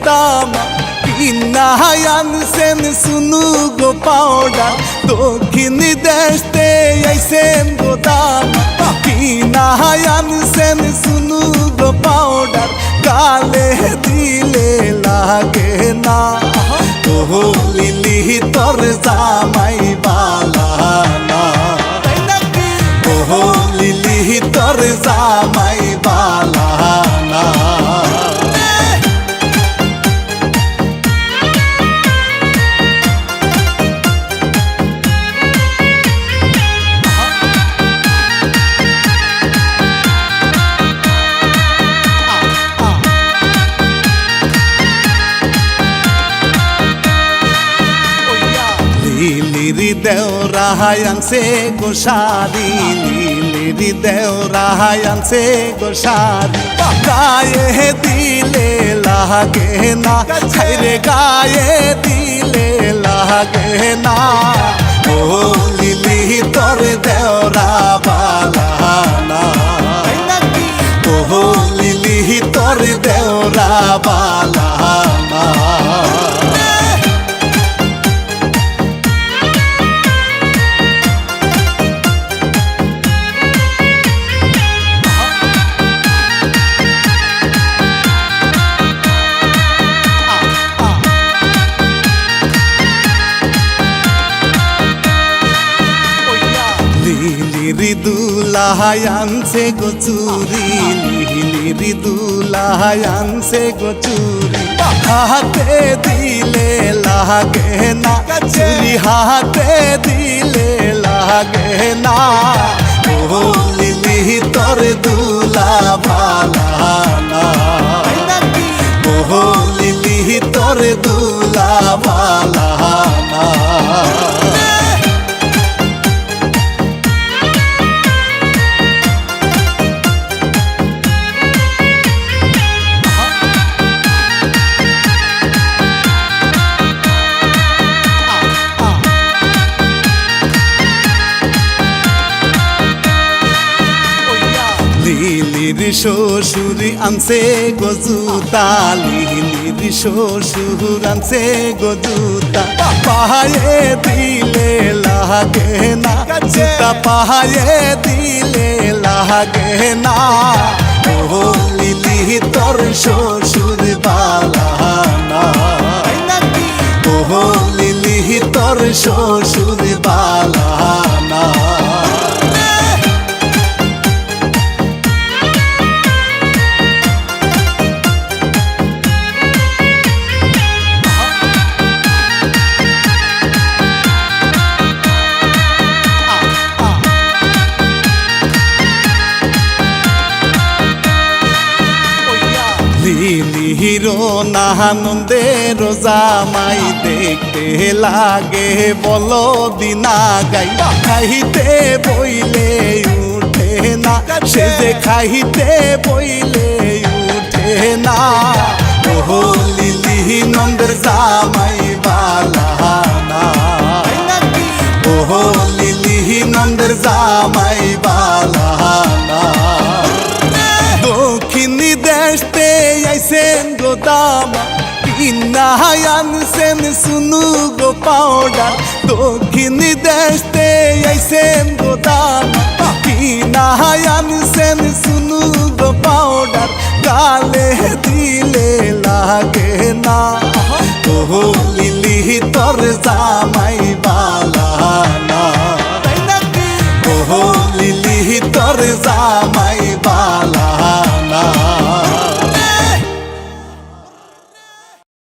দাম কিনা আনছেন সুনু গো পাউডার দক্ষিণ দেশতে আইছেন গো দাম কিনা আনছেন সুনু গো পাউডার গালে দিলে লাগে না ও লিলি তোর জামাই বালা না ও লিলি তোর জামাই বালা না লিলিরি দেওরা আনছে গো শাড়ি লিলিরি দেওরা আনছে গো শাড়ি গায়ে দিলে লাগে না রে গায়ে দিলে লাগে না ও লিলি তোর দেওরা বালা না ও লিলি তোর দেওরা বালা না লিলিরি দুলাহাই আনছে গো চুরি লিলিরি দুলাহাই আনছে গো চুরি হাতে দিলে লাগে না চুরি হাতে দিলে লাগে না ও লিলি তোর দুলা বালা না ও লিলি তোর দুলা বালা না লিলির শ্বশুরি আনছে গো জুতা লিলির শ্বশুর আনছে গো জুতা পায়ে দিলে লাগে না জুতা পায়ে দিলে লাগে না ও লিলি তোর শ্বশুর বালা না ও লিলি তোর শ্বশুর বালা না লিলিরো নাহানন্দের জামাই দেখতে লাগে বলো দিনা গাই খাইতে বইলে উঠে না সে যে খাইতে বইলে উঠে না ও লিলি নন্দের জামাই বালা না ও লিলি নন্দের জামাই বালা না দক্ষিণ দেশতে আইছেন গো দাম কিনা আনছেন সুনু গো পাউডার দক্ষিণ দেশতে আইছেন গো দাম কিনা আনছেন সুনু গো পাউডার গালে দিলে লাগে না ও লিলি তোর জামাই